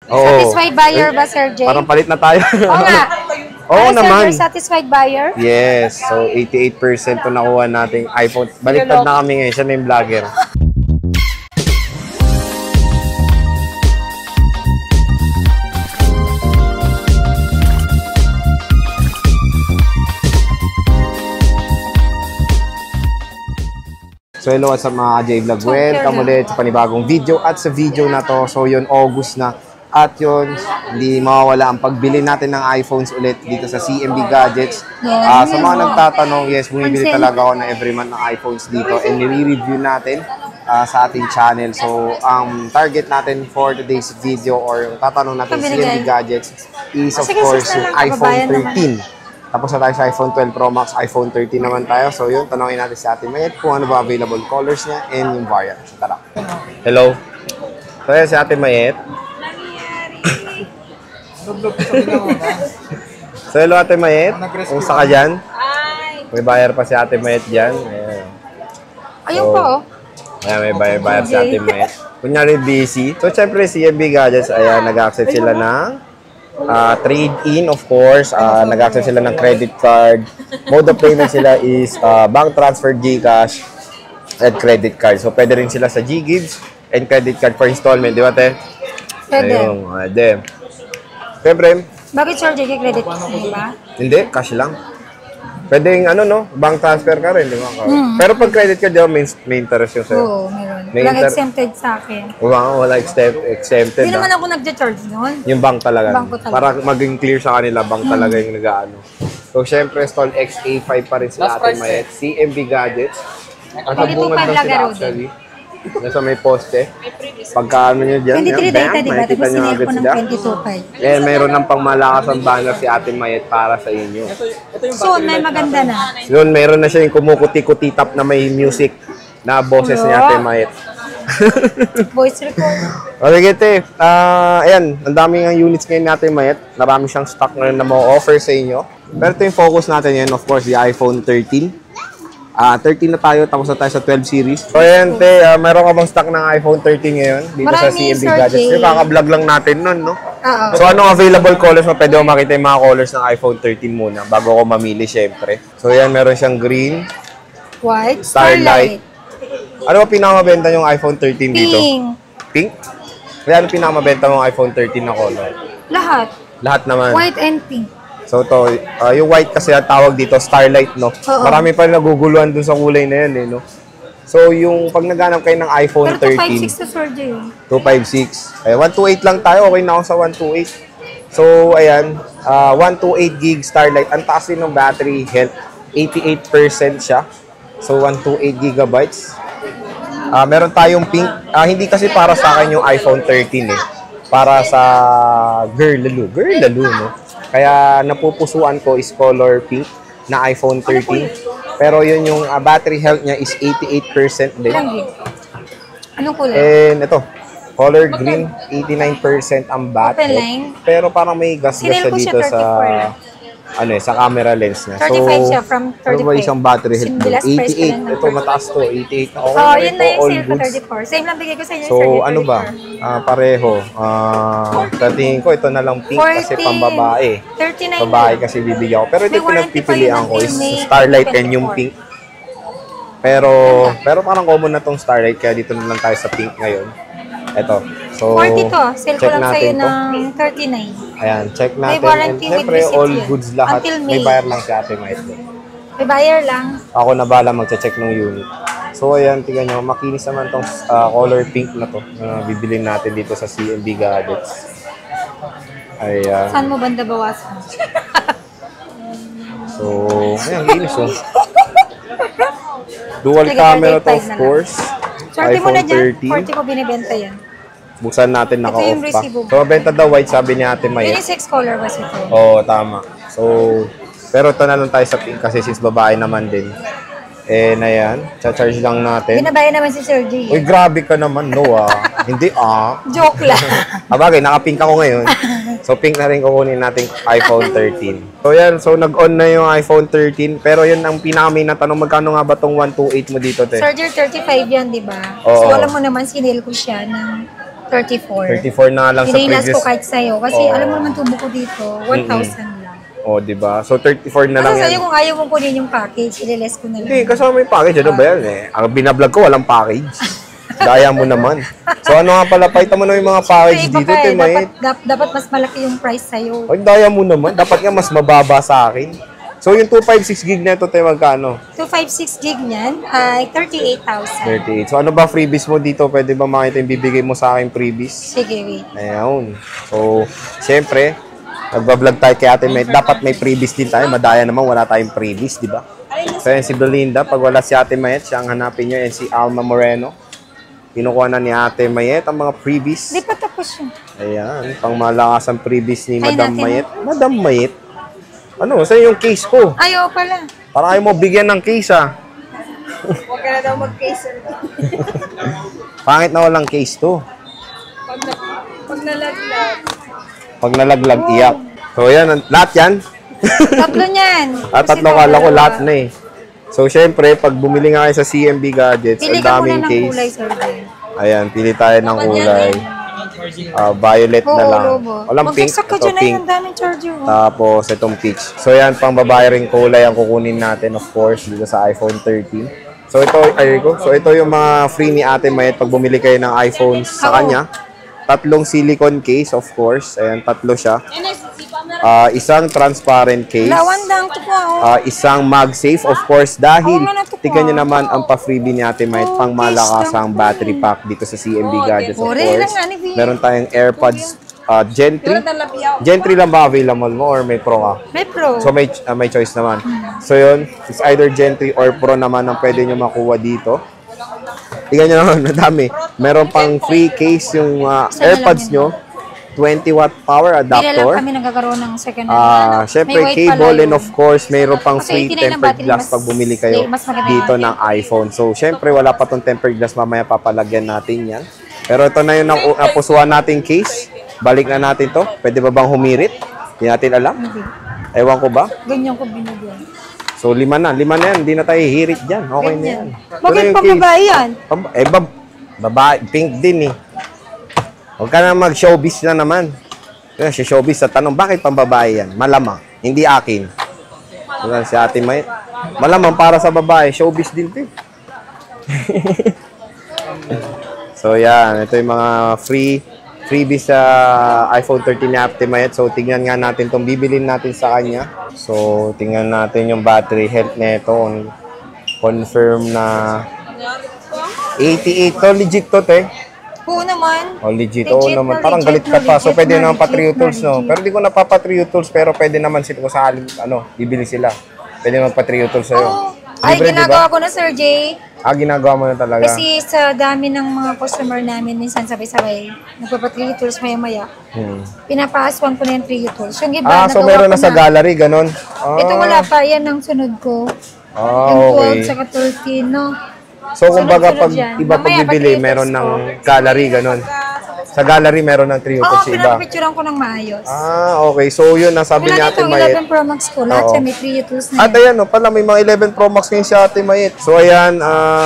Satisfied buyer ba, Sir Jay? Parang palit na tayo. Oo nga. Oo naman. Sir, satisfied buyer? Yes. So, 88% to nakuha nating iPhone. Baliktad na kami ngayon. Siya na yung vlogger. So, hello sa mga J-Vlog. Welcome ulit sa panibagong video. At sa video na to, so yun, August na. At yun, hindi mawawala ang pagbili natin ng iPhones ulit dito sa CMB Gadgets. Sa mga nagtatanong, yes, bumibili talaga ako na every month ng iPhones dito. And nire-review natin sa ating channel. So, ang target natin for today's video or tatanong natin sa CMB Gadgets is of course yung iPhone 13. Tapos na tayo sa iPhone 12 Pro Max, iPhone 13 naman tayo. So yun, tanongin natin sa ating Mayet kung ano ba available colors niya and yung variant. So tara. Hello. So yan si Ate Mayet. So hello Ate Mayet. Kumusta ka dyan? May bayar pa si Ate Mayet dyan. Ayan. Ayun po. Ayan, may bayar si Ate Mayet. Kunyari busy. So syempre si CMB Gadgets, ayan, nag-accept sila ng trade-in, of course. Nag-access sila ng credit card. Mode of payment sila is bank transfer, GCash, and credit card. So, pwede rin sila sa GGives and credit card for installment. Di ba, te? Pwede. Ayun, pwede. Siyempre, bakit, Sir Jay, credit card, di ba? hindi, cash lang. Pwede yung bank transfer ka rin, di ba? Pero pag credit card, di ba, may interest yung sa'yo? Oo, meron. Walang exempted sa akin. Wala exempted. Hindi naman ako nag-charge noon. Yung bank talaga. Banko talaga. Para maging clear sa kanila, bank talaga yung nag-ano. So, syempre, Stall XA5 pa rin sila ating Mayet. CMB Gadgets. Ang sabungan lang sila actually. Nasa may poste. Pagka ano nyo dyan, 23 data, diba? makikita Tapos nyo sinare agad ko ng sila. 22.5. Eh, mayroon ng pangmalakas ang banner si ating Mayet para sa inyo. Soon, may maganda na. Yun, mayroon na siya yung kumukuti-kuti tap na may music na boses ni ating Mayet. Voice record. Okay, te. Ayan, ang daming ang units ngayon natin, Mayet. Marami siyang stock ngayon na ma-offer sa inyo. Pero ito yung focus natin yan, of course, the iPhone 13. 13 na tayo, tapos na tayo sa 12 series. So, ayan, te. Meron ka bang stock ng iPhone 13 ngayon dito sa CMB Gadgets? Yung kaka-vlog lang natin nun, no? So, anong available colors mo? Pwede mo makita yung mga colors ng iPhone 13 muna bago ko mamili, syempre. So, ayan, meron siyang green, White, Starlight. Ano ba pinakamabenta yung iPhone 13 dito? Pink. Pink? Kaya ano pinakamabenta mong iPhone 13 na color? Lahat. Lahat naman. White and pink. So to, yung white kasi ang tawag dito, Starlight, no? Oo. Marami pa rin naguguluhan dun sa kulay na yan, eh, no? So yung pag naghanap kayo ng iPhone Pero 13, 256 to Sir Jay. 256. Ay, 128 lang tayo, okay na ako sa 128. So ayan, 128 gig Starlight. Ang taas din ng battery health, 88% siya. So 128 gigabytes. Meron tayong pink. Hindi kasi para sa akin yung iPhone 13 eh. Para sa girl lalo, no? Kaya napupusuan ko is color pink na iPhone 13. Pero yun yung battery health niya is 88% din. Anong kulay? And ito, color green, 89% ang battery. Pero parang may gas-gas siya dito sa sa camera lens niya. 35 siya from 35. Ano ba isang battery health? 88. Ito, mataas to. 88 na. Okay, yun na yung sale ko, 34. Same lang bigay ko sa inyo, so, Sir Jay, ano ba? Pareho. Sa tingin ko, ito na lang pink kasi pambabae. 39. Babae kasi bibigyan ko. Pero ito pinagpipilian ko is Starlight and yung pink. Pero parang common na tong Starlight kaya dito na lang tayo sa pink ngayon. Ito. So, 40 to. Sale ko lang sa'yo to. ng 39. Ayan, check natin. May warranty and syempre, with all receipt goods lahat. Until May May. bayar lang si Ate Mayet. May buyer lang. Ako na bala magche-check ng unit. So, ayan, tingnan nyo. Makinis naman tong color pink na to na bibilin natin dito sa CMB Gadgets. Ayan. Saan mo banda bawasan? So, ayan, kinis oh. Dual camera to, of course. Sorte mo iPhone na dyan. 13. 40 ko binibenta yan. Buksan natin, Ito naka-off yung pa. resibo. So, benta daw white, sabi ni Ate Yun Mayet. yung 6 color was ito. Oo, tama. So, pero ito na lang tayo sa pink kasi since babae naman din. And ayan, cha-charge lang natin. Binabayan naman si Sir Jay. Uy, grabe ka naman, no Hindi Joke lang. Bagay, naka-pink ako ngayon. So, pink na rin kukunin natin iPhone 13. So, yan. So, nag-on na yung iPhone 13. Pero yun ang pinaka-main na tanong, magkano nga ba tong 128 mo dito, te? Sir Jay, 35 yan, di ba? Oo. So, alam mo naman, sinil ko siya ng 34. 34 na lang sa Pinilas ko previous. kahit sa'yo. Kasi Oo. alam mo naman tubo ko dito, 1,000 lang. O, di ba? So, 34 na lang Ano sa'yo yan. kung ayaw mong kunin yung package, ililes ko na lang. Hindi, kasama yung package. Ano ba yan eh? Ang binablog ko, walang package. Daya mo naman. So, ano nga pala, paitan mo na yung mga package Iba dito, ka eh, Timay. dapat mas malaki yung price sa'yo. Ay, daya mo naman. Dapat nga mas mababa sa akin. So, yung 256 gig na ito, tayo magkano? 256 gig niyan ay 38,000. 38. So, ano ba freebies mo dito? Pwede ba makita yung bibigay mo sa akin freebies? Sige, wait. Ayun. So, siyempre, nagbablog tayo kay Ate May. Dapat may freebies din tayo. Madaya naman, wala tayong freebies, di ba? So, yan si Belinda. Pag wala si Ate Mayet, siya ang hanapin niyo. Yan si Alma Moreno. Kinukuha na ni Ate Mayet ang mga freebies. Hindi pa tapos yun. Ayan, pang malakas ang freebies ni Try Madam natin. Mayet. Madam Mayet? Ano? Saan yung case ko? Ayaw pala. Para kayo mo bigyan ng case, ah. Huwag ka na daw mag-case. Pangit na walang case to. Pag nalaglag. Pag nalaglag, iyak. So, yan. Lahat yan. Tatlo niyan. Tatlo kala ko lahat na eh. So, syempre, pag bumili nga kayo sa CMB Gadgets, Pili ang ka muna daming ng case. kulay, Sir Jay. Ayan, pili tayo ng kulay. Violet na lang. Walang pink. Mag-exact ka Ito dyan na pink. yung daming charger. Oh. Tapos, itong peach. So, yan, pang babae ring kulay ang kukunin natin, of course, dito sa iPhone 13. So, ito yung mga free ni Ate Mayet pag bumili kayo ng iPhones sa Oo. kanya. Tatlong silicone case, of course. Ayan, tatlo siya. Isang transparent case. Lawan lang ito po. Oh. Isang MagSafe, of course, dahil Oo nga, natutuwa tignan nyo naman ako. ang pa-freebie ni Ate Mayet, pang malakasang battery pack dito sa CMB Gadgets, of Ore course. lang nga ni Vin. Meron tayong AirPods Gen 3. Gen 3 lang ba available mo or may Pro ka? May pro. So may choice naman. So yun, it's either Gen 3 or Pro naman ang pwede nyo makuha dito. Tingnan nyo naman, madami. Meron pang free case yung Isa na lang AirPods yun. nyo. 20-watt power Hindi na lang adapter. kami nagkakaroon ng second hand. Syempre, May white cable pala and yun. of course, mayroon pang Kasi free 89 ang tempered battery, glass mas- pag bumili kayo mas maganda dito yung ng iPhone. So, syempre, wala pa tong tempered glass. Mamaya papalagyan natin yan. Pero ito na yung napusuan nating case. Balik na natin to. Pwede ba bang humirit? Hindi natin alam. Hindi. Ewan ko ba? Ganyan ko binigyan. So, 5 na. 5 na yan. Hindi na tayo hirit dyan. Okay na yan. Ganyan. Ito na Bakit yung pa case. babae yan? Babae. Pink din eh. Huwag ka na mag-showbiz na naman. Kaya si showbiz sa tanong, bakit pambabae yan? Malamang. Hindi akin. Diba, si Ate May. Malamang para sa babae. Showbiz din ito eh. So yan. Ito yung mga freebies sa iPhone 13 ni Ate Mayet. So tingnan nga natin itong bibilin natin sa kanya. So tingnan natin yung battery health nito. Confirm na 88. To legit to, te. Oo naman. Oh, legit. Legit Oo na naman. Parang galit legit ka na pa. So, legit pwede na naman pa Trio legit na Tools, no? legit. Pero di ko na pa Trio Tools, pero pwede naman sila kung sakaling, bibili sila. Pwede naman pa Trio Tools sa'yo. Oo. Ay, Libre, di ginagawa ba? ko na, Sir Jay. Ginagawa mo na talaga. Kasi sa dami ng mga customer namin, minsan sabay-sabay, nagpapa-3 tools maya-maya. Pinapaaswan ko na yung 3 tools. Yung iba, So nagawa meron ko na sa gallery, ganun. Ito wala pa, yan ang sunod ko. Yung 12 Okay. saka 13, no? So, kumbaga, Sunod-sunod pag yan. iba pag Mamaya, bibili, pag-Trio meron Tools ng ko. gallery, ganun. Sa gallery, meron ng Trio Oo, Tools iba. pinapicturean ko ng maayos. Okay. So, yun, nasabi ni Wala Ate dito, Mayet. 11 Pro Max ko. Lahat Oo. siya may 3 tools na At yan. ayan, pala may mga 11 Pro Max ngayon si Ate Mayet. So ayan,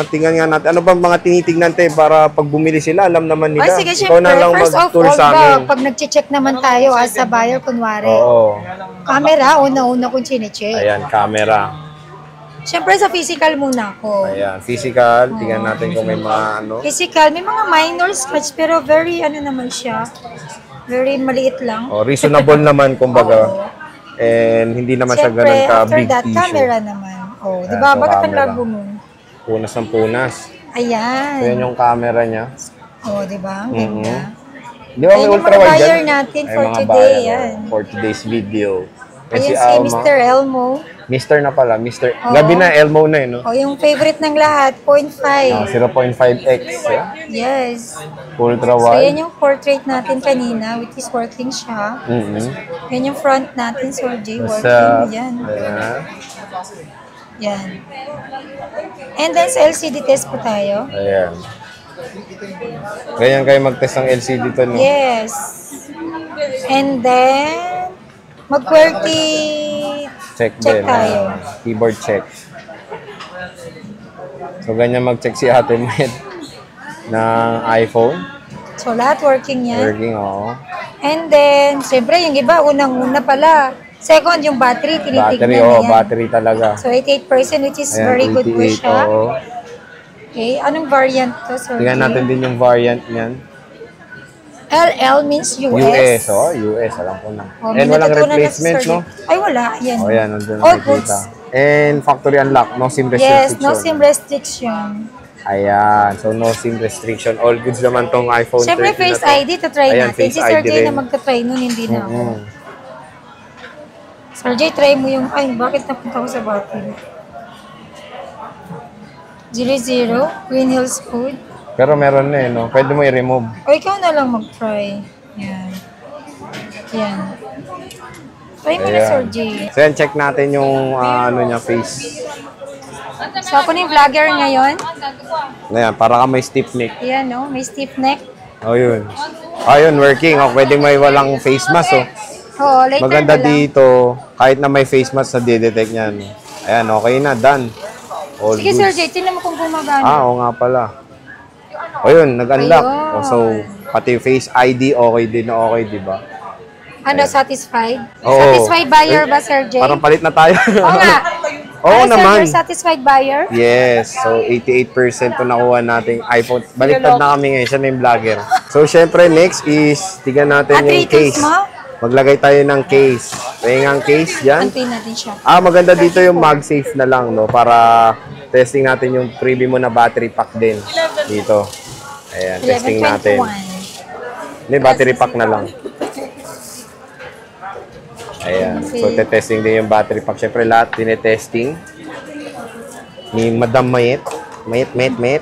tingnan nga natin. Ano bang mga tinitignan te para pag bumili sila, alam naman nila. Ay, sige, Ikaw na syempre, lang first of mag-tour all, sa amin. pag nag-check naman tayo as a buyer, kunwari, Oo. camera, una-una kong chinecheck. Ayan, camera. Syempre, sa physical muna ako. Ayan, physical. Tingnan natin kung may mga ano. Physical, may mga minor scratch, pero very, naman siya, very maliit lang. Reasonable naman, kumbaga. And hindi naman siya Syempre, ganun ka after big that, issue. camera naman. Oh, di Ayan, ba? so Bakit ang camera. lago mo? Punas ng punas. Ayan. So yan yung camera niya. Oh, di ba? Ang ganda. Di ba may Ayan yung ultra mga wide buyer dyan? natin Ay, for mga today, buyer, yan. For today's video. Yan Ayan si Alma. Mr. Elmo. Mr. na pala, Mr. Oo. Gabi na, Elmo na no? Oh, yung favorite ng lahat, 0.5. 0.5x. Yeah? Yes. Ultra So, wide. yan yung portrait natin kanina, which is working siya. Yan yung front natin, Sir J, What's working. up? Yan. Ayan. Yan. And then sa LCD test po tayo. Ayan. Ganyan kayo mag-test ng LCD to, no? Yes. And then, mag-QWERTY Check check din. tayo. Keyboard check. So, ganyan mag-check si Ate Med ng iPhone. So, lahat working yan. Working, oo. And then, siyempre, yung iba, unang-una pala. Second, yung battery, tinitignan Battery, na oo. yan. Battery talaga. So, 88% which is Ayan, very good po 88, siya. oo. Okay, anong variant to, Sir Tingnan Jay? natin din yung variant niyan. LL means US. US, oh. US, alam ko na. Oh, And walang natutunan na replacement, si Sir no? Jay. Ay, wala. Yan. Oh, yan. Nandun All nakikita. goods. And factory unlock. No SIM Yes, restriction. no SIM restriction. Ayan. So, no SIM restriction. All goods naman tong iPhone 13 Siyempre, na Face to. ID, try Ayan, natin. Face Si Sir ID Jay rin. na magta-try nun, hindi na ako. Mm. Sir Jay, try mo yung, ay, bakit napunta ko sa battery? 00, Green Hills Code. Pero meron na no? Pwede mo i-remove. O, ikaw na lang mag-try. Yan. Yan. Try mo na, Ayan. Sir Jay. So, yan, check natin yung ano niya, face. So, ako na yung vlogger ngayon. Ayan, para ka may stiff neck. Ayan, no? May stiff neck. Oh, yun. Ayun, working. Oh, pwedeng may walang face mask, oh. Oo, later Maganda na lang. dito, kahit na may face mask na didetect niyan. Ayan, okay na, done. All Sige, Sir goods. Jay, tingnan mo kung gumagana. Oo nga pala. O yun, nag-unlock. Ayun. O, so, pati face ID, okay din na okay, di ba? Ano, satisfied? Oo. Satisfied buyer ba, Sir Jay? Parang palit na tayo. Oo nga. Oo Ano, naman. Sir, satisfied buyer? Yes. So, 88% to nakuha nating iPhone. Baliktad na kami ngayon. Siya na yung vlogger. So, syempre, next is, tignan natin yung Attritus case. mo? Maglagay tayo ng case. May ang case dyan. Antay natin siya. Maganda dito yung MagSafe na lang, no? Para testing natin yung freebie mo na battery pack din. Dito. Ayan, testing natin. 1121. Hindi, battery pack na lang. Ayan. So, testing din yung battery pack. Siyempre, lahat tinetesting ni Madam Mayet. Mayet.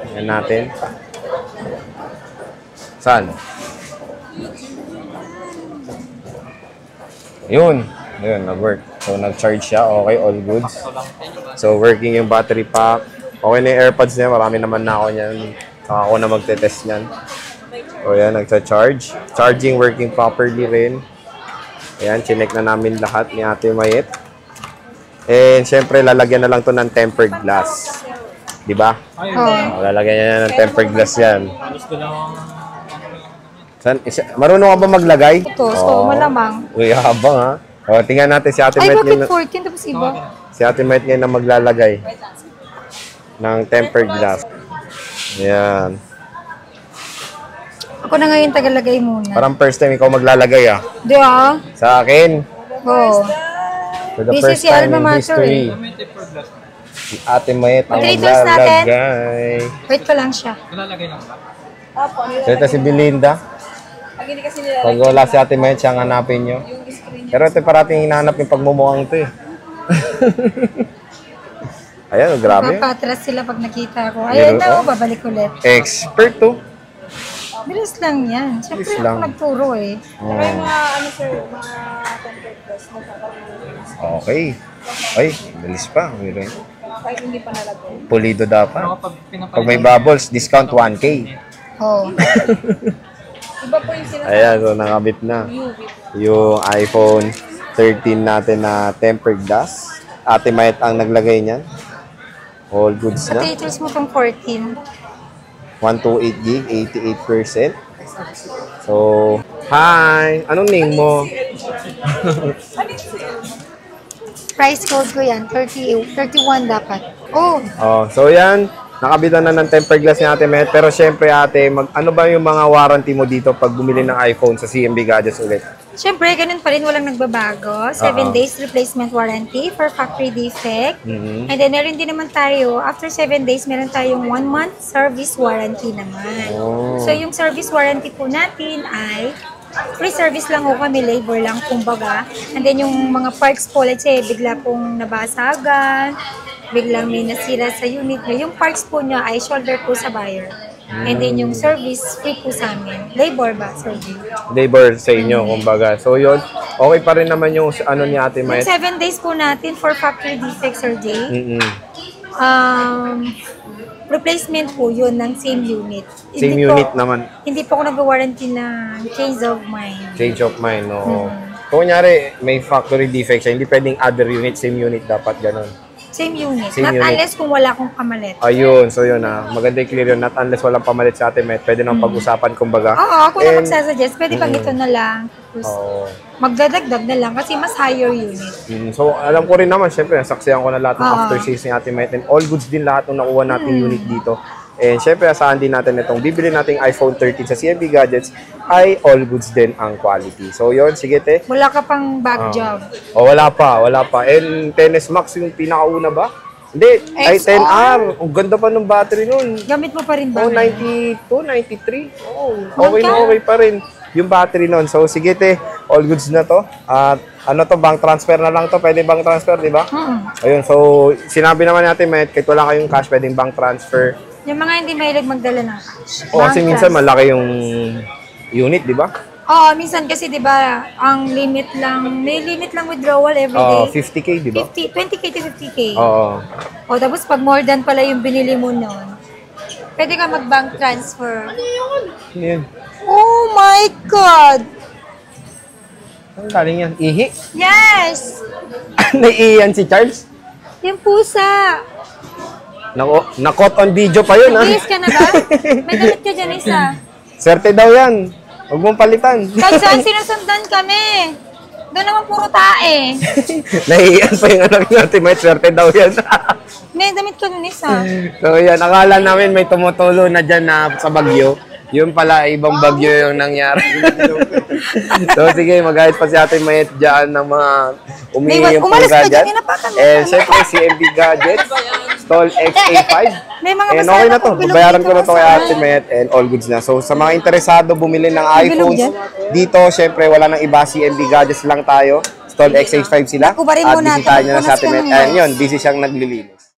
Ayan natin. Saan? Yun. Ayun, nag-work. So, nag-charge siya. Okay, all goods. So, working yung battery pack. Okay na yung AirPods niya. Marami naman na ako niyan. Saka ako na magte-test niyan. So, yan, nagsa-charge. Charging, working properly rin. Ayan, chinek na namin lahat ni Ate Mayet. And, syempre, lalagyan na lang to ng tempered glass. Di ba? Oo. Lalagyan niya ng tempered glass yan. Marunong ka ba maglagay? Ito, so malamang. Uy, habang ha. O, tingnan natin si Ate Ay, Mayet bakit ngayon. 14 tapos iba? Si Ate Mayet ngayon na maglalagay ng tempered glass. Ayan. Ako na ngayon tagalagay muna. Parang first time ikaw maglalagay ah. Di ba? Sa akin. Oo. For the This first is si time Alma in Mater history. Si Ate Mayet ang Mag-three tools natin. maglalagay. Wait ko lang siya. So, ito si Belinda. Pag wala si Ate Mayet, siyang hanapin nyo. Pero ito parating hinahanap yung pagmumukhang ito eh. Ayan, grabe. Papatras sila pag nakita ko. Ayan Pero, na, babalik ulit. Expert to. Bilis lang yan. Siyempre Bilis lang. ako nagturo eh. Okay. Ay, bilis pa. Pulido dapat. Pag may bubbles, discount 1K. Oo. Ayan, so nakabit na. Yung iPhone 13 natin na tempered glass. Ate Mayet ang naglagay niyan. All goods na. Potatoes mo tong 14. 128 gig, 88%. So, hi! Anong name mo? Price code ko yan, 31 dapat. Oh, So yan, nakabitan na ng tempered glass ni Ate Mayet. Pero syempre ate, ano ba yung mga warranty mo dito pag bumili ng iPhone sa CMB Gadgets ulit? syempre ganun pa rin, walang nagbabago. 7 days replacement warranty for factory defect. Mhm. And then meron din naman tayo, after 7 days, meron tayong 1 month service warranty naman. Oh. So yung service warranty po natin ay free service lang ho kami, labor lang kumbaga. And then yung mga parts po, let's say, bigla pong nabasagan, biglang may nasira sa unit niya, yung parts po niya ay shoulder po sa buyer. And then yung service, free po sa amin. Labor ba, Sir G? Labor sa inyo, kumbaga. So yun, okay pa rin naman yung ano ni Ate Yung Mayet. 7 days po natin for factory defect, Sir J. Mm-mm. Replacement po yun ng same unit. Same Hindi unit po, naman. Hindi po ako nag-warranty ng change of mind. Change of mind, no? Kung kunyari, may factory defect siya, hindi pwedeng other unit, same unit dapat, ganun. Same unit. Same Not unit. unless kung wala akong kamalit. Ayun, so yun maganda yung clear yun. Not unless walang pamalit sa Ate Met, pwede nang pag-usapan kumbaga. Oo, ako na And- magsasuggest. Pwede pag ito na lang. Tapos, Oo. magdadagdag na lang kasi mas higher unit. So, alam ko rin naman, syempre, nasaksihan ko na lahat ng Oo. after sales ni Ate Met and all goods din lahat ng nakuha nating unit dito. And syempre, asahan din natin itong bibili nating iPhone 13 sa CMB Gadgets ay all goods din ang quality. So, yun, sige te. Wala ka pang back job. O, wala pa. And 10S Max yung pinakauna ba? Hindi, ay XR. 10R. Ang ganda pa ng battery nun. Gamit mo pa rin ba? Oh, ngayon? 92, 93. Oh, okay pa rin yung battery nun. So, sige te, all goods na to. At ano to, bank transfer na lang to. Pwede bank transfer, di ba? Ayun, so, sinabi naman natin, Met, kahit wala kayong cash, pwedeng bank transfer. Yung mga hindi mahilig magdala ng cash. O, kasi Bank minsan transfer. malaki yung unit, di ba? Oo, minsan kasi 'di ba, ang limit lang, may limit lang withdrawal every day. 50K, di ba? 20K to 50K. Oo. O tapos pag more than pala yung binili mo noon, pwede ka mag-bank transfer. Yan. Oh my God! Ang galing yan. Ihi? Yes! Naiihi yan si Charles? Yung pusa. Na-caught on video pa yun, ha? Nag-iis ka na ba? May damit ka dyan isa. Swerte daw yan. Huwag mong palitan. Kahit saan sinusundan kami. Doon naman puro tae. Naiiyan pa yung anak natin. May swerte daw yan. May damit ka dun isa. So yan, akala namin may tumutulo na dyan na sa bagyo. Yung pala, ibang bagyo yung nangyari. So sige, mag-ahit pa si Ate Mayet dyan ng mga umihi yung Umalis ka pangga dyan, dyan. inapakan mo. And syempre, CMB Gadgets, Stall XA5. May mga And basahan okay na to, akong bilog babayaran dito ko na to kay sa- Ate Mayet and all goods na. So sa mga interesado bumili ng bilog iPhones, dyan? dito syempre wala nang iba, CMB Gadgets lang tayo. Stall XA5 sila. Kubarin At mo natin. bisitahin nyo na sa Ate Punas ka Mayet. ng Ayan yun, busy siyang naglilinis.